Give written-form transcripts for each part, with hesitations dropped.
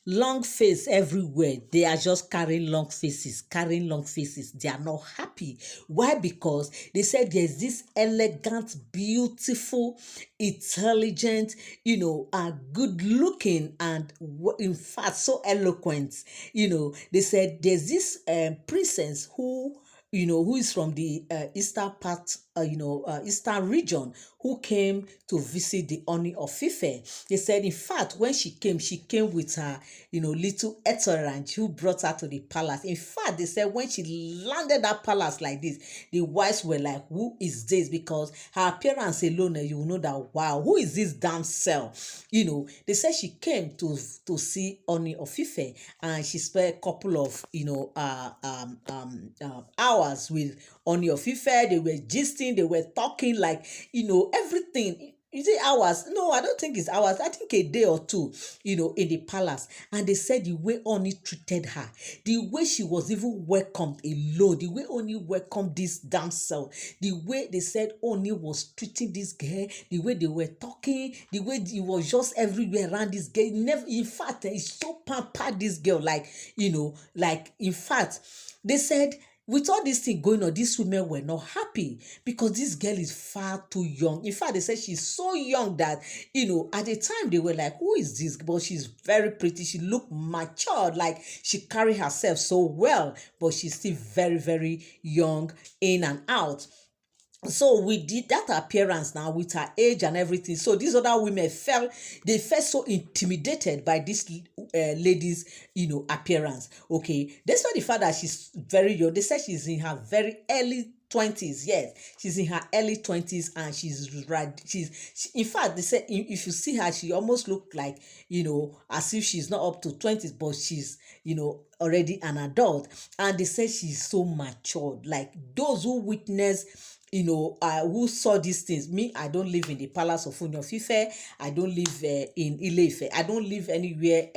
long face everywhere. They are just carrying long faces, carrying long faces. They are not happy. Why? Because they said there's this elegant, beautiful, intelligent, good looking, and in fact so eloquent. They said there's this princess who is from the eastern part, eastern region, who came to visit the Ooni of Ife. They said, in fact, when she came with her, little entourage who brought her to the palace. In fact, they said when she landed that palace like this, the wives were like, "Who is this?" Because her appearance alone, you will know that, wow, who is this damsel? They said she came to see Ooni of Ife, and she spent a couple of hours with Ooni of Ife. They were gisting, they were talking like everything. You say hours? No, I don't think it's hours. I think a day or two, in the palace. And they said the way Ooni treated her, the way she was even welcomed alone, the way Ooni welcomed this damsel, the way they said Ooni was treating this girl, the way they were talking, the way it was just everywhere around this girl. Never, in fact, it's so pampered this girl, in fact, they said with all this thing going on, these women were not happy because this girl is far too young. In fact, they said she's so young that, at the time they were like, who is this? But she's very pretty. She looked mature, like she carried herself so well, but she's still very, very young in and out. So we did that appearance now with her age and everything. So these other women felt so intimidated by this lady's appearance. Okay, despite the fact that she's very young, they said she's in her very early 20s. Yes, she's in her early 20s, and she's right. In fact, they said if you see her, she almost look like as if she's not up to 20s, but she's already an adult. And they said she's so matured, like those who witness who saw these things. Me, I don't live in the palace of Ooni of Ife. I don't live in Ile-Ife. I don't live anywhere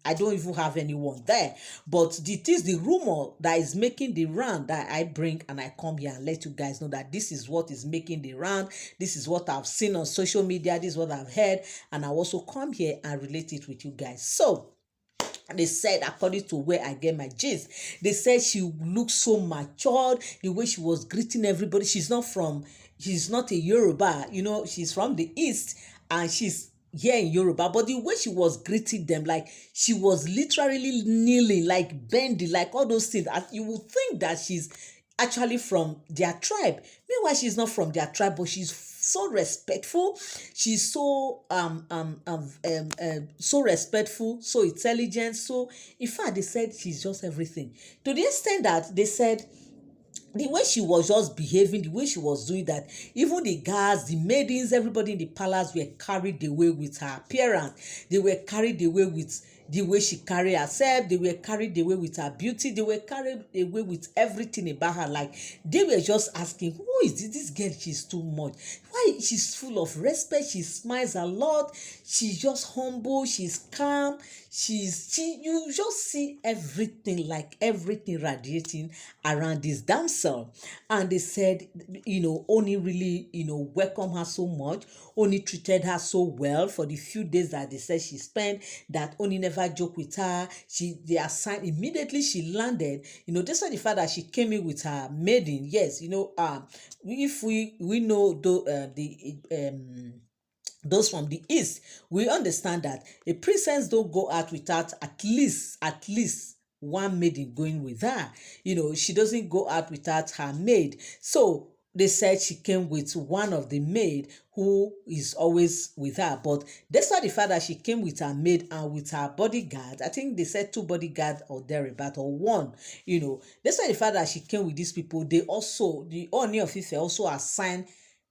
I don't even have anyone there. But the rumor that is making the round that I bring, and I come here and let you guys know that this is what is making the round. This is what I've seen on social media. This is what I've heard. And I also come here and relate it with you guys. So, they said, according to where I get my gist, they said she looked so matured, the way she was greeting everybody. She's not a Yoruba, she's from the East, and she's here in Yoruba. But the way she was greeting them, like she was literally kneeling, like bending, like all those things. You would think that she's actually from their tribe. Meanwhile, she's not from their tribe, but she's so respectful. She's so respectful, so intelligent. So in fact, they said she's just everything. To the extent that they said the way she was just behaving, the way she was doing that, even the guards, the maidens, everybody in the palace were carried away with her appearance. They were carried away with the way she carried herself. They were carried away with her beauty. They were carried away with everything about her. Like, they were just asking, who is this girl? She's too much. Why? She's full of respect. She smiles a lot. She's just humble. She's calm. You just see everything, like everything radiating around this damsel. And they said, Ooni really, welcomed her so much. Ooni treated her so well for the few days that they said she spent, that Ooni never joked with her. They assigned immediately she landed, despite the fact that she came in with her maiden. Yes, if we know those from the East, we understand that a princess don't go out without at least one maiden going with her. She doesn't go out without her maid. So they said she came with one of the maid who is always with her. But despite the fact that she came with her maid and with her bodyguard, I think they said 2 bodyguards or thereabout, or one, despite the fact that she came with these people, the Ooni of Ife also assigned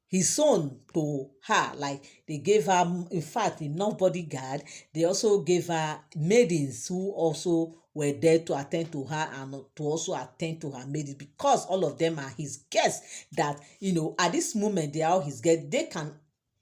his own to her. Like, they gave her, in fact, enough bodyguard. They also gave her maidens who also were there to attend to her and to also attend to her maidens, because all of them are his guests. That at this moment they are all his guests. They can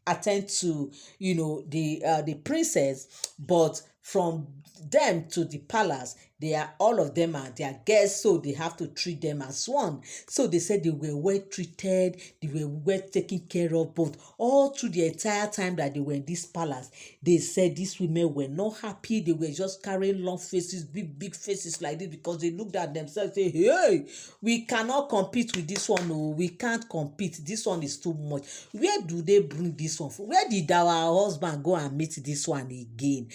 attend to the princess, but from them to the palace, they are all of them are their guests, so they have to treat them as one. So they said they were well treated, they were well taken care of, but all through the entire time that they were in this palace, they said these women were not happy. They were just carrying long faces, big faces like this, because they looked at themselves and say, hey, we cannot compete with this one. No, we can't compete. This one is too much. Where do they bring this one from? Where did our husband go and meet this one again?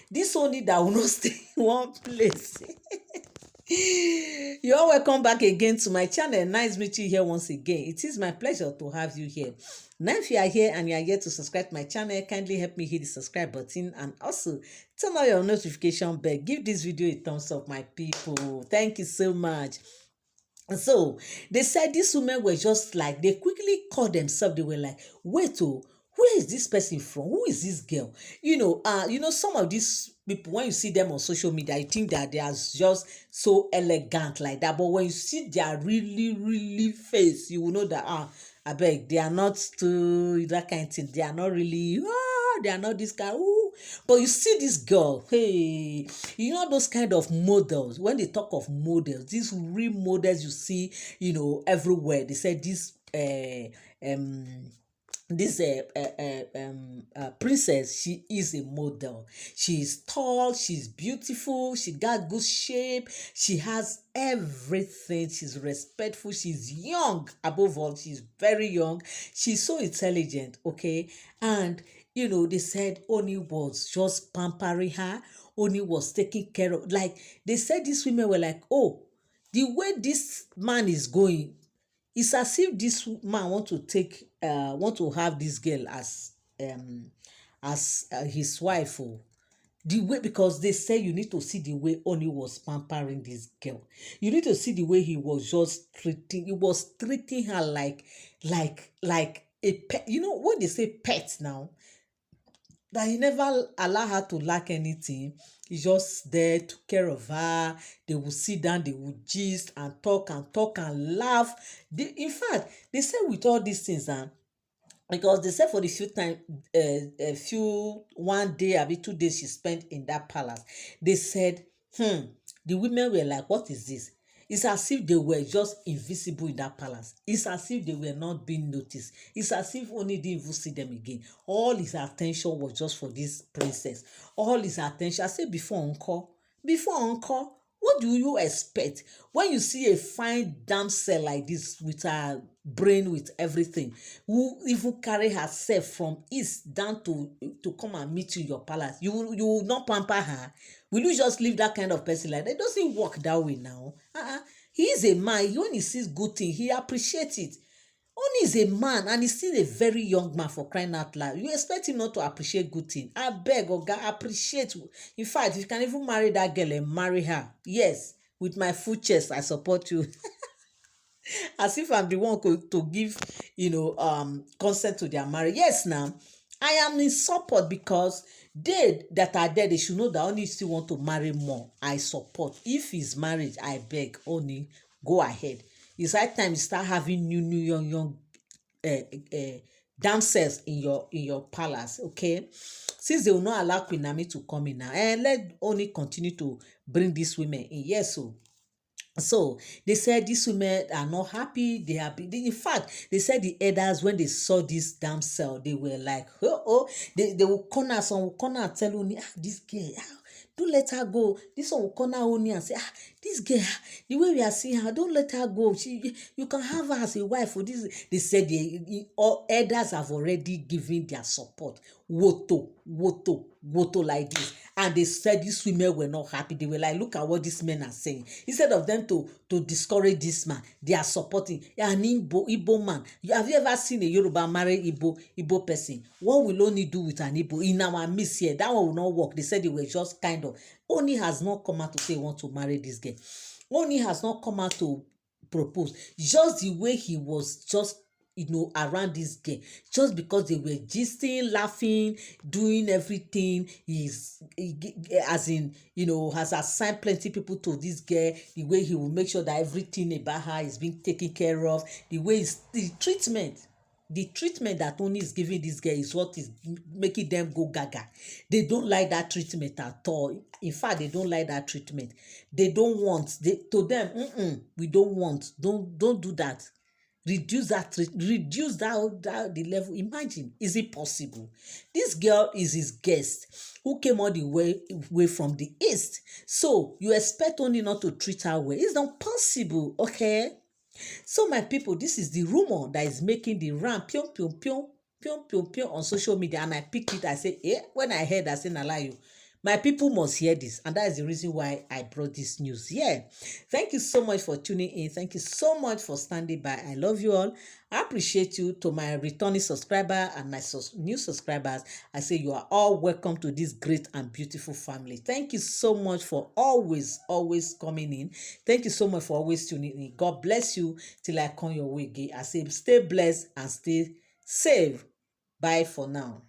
This only that will not stay in one place. You're welcome back again to my channel. Nice meeting you here once again. It is my pleasure to have you here. Now, if you are here and you are here to subscribe to my channel, kindly help me hit the subscribe button and also turn on your notification bell. Give this video a thumbs up, my people. Thank you so much. So they said these women were just like, they quickly called themselves. They were like, wait, oh, where is this person from? Who is this girl? Some of these people, when you see them on social media, you think that they are just so elegant like that. But when you see their really face, you will know that I beg, they are not too that kind of thing. They are not really, they are not this guy. Ooh. But you see this girl, hey, those kind of models. When they talk of models, these real models you see, everywhere. They say this princess, she is a model. She is tall, she's beautiful, she got good shape, she has everything, she's respectful, she's young. Above all, she's very young, she's so intelligent. Okay, and they said Ooni was just pampering her. Ooni was taking care of, like, they said these women were like, oh, the way this man is going, it's as if this man want to have this girl as his wife. Oh, the way, because they say you need to see the way Ooni was pampering this girl. You need to see the way he was just treating her like a pet. When they say pet now, that he never allow her to lack anything. He's just there, took care of her. They will sit down, they will gist and talk and laugh. In fact, they say with all these things, because they said for the few 1 day, maybe 2 days she spent in that palace, they said, the women were like, what is this? It's as if they were just invisible in that palace. It's as if they were not being noticed. It's as if Ooni didn't even see them again. All his attention was just for this princess. All his attention. I said before encore, what do you expect when you see a fine damsel like this with her brain, with everything, who even carry herself from east down to come and meet you in your palace? You will not pamper her? Will you just leave that kind of person like that? It doesn't work that way now. He is a man. When he sees good thing, he appreciates it. Ooni is a man and he's still a very young man, for crying out loud. You expect him not to appreciate good thing? I beg, Oga, appreciate. In fact, if you can even marry that girl and marry her, yes, with my full chest, I support you. As if I'm the one to give, consent to their marriage. Yes, now, I am in support, because they that are there, they should know that Ooni still want to marry more. I support. If he's married, I beg, Ooni, go ahead. It's high time you start having new young damsels in your palace. Okay, since they will not allow Queen Naomi to come in now, and let Ooni continue to bring these women in. Yes, so they said these women are not happy. In fact, they said the elders, when they saw this damsel, they were like, they will corner, some will corner and tell Ooni, this girl, don't let her go. This one will corner Ooni and say, this girl, the way we are seeing her, don't let her go. You can have her as a wife. For this, they said all elders have already given their support. Woto like this. And they said these women were not happy. They were like, look at what these men are saying. Instead of them to discourage this man, they are supporting an Igbo man. Have you ever seen a Yoruba marry Igbo person? What will Ooni do with an Igbo? In our midst here, that one will not work. They said they were just kind of. Ooni has not come out to say he want to marry this girl. Ooni has not come out to propose. Just the way he was just around this girl, just because they were gisting, laughing, doing everything. Has assigned plenty people to this girl. The way he will make sure that everything about her is being taken care of. The way the treatment The treatment that Ooni is giving this girl is what is making them go gaga. They don't like that treatment at all. In fact, they don't like that treatment. They don't want. To them, we don't want. Don't do that. Reduce reduce that the level. Imagine, is it possible? This girl is his guest who came all the way from the east. So you expect Ooni not to treat her well? It's not possible, okay? So my people, this is the rumor that is making the round pion pion pion pion pion pion on social media, and I picked it. I say, when I heard, I say, na lie you. My people must hear this, and that is the reason why I brought this news here. Thank you so much for tuning in. Thank you so much for standing by. I love you all. I appreciate you. To my returning subscriber and my new subscribers, I say you are all welcome to this great and beautiful family. Thank you so much for always coming in. Thank you so much for always tuning in. God bless you till I come your way again. I say stay blessed and stay safe. Bye for now.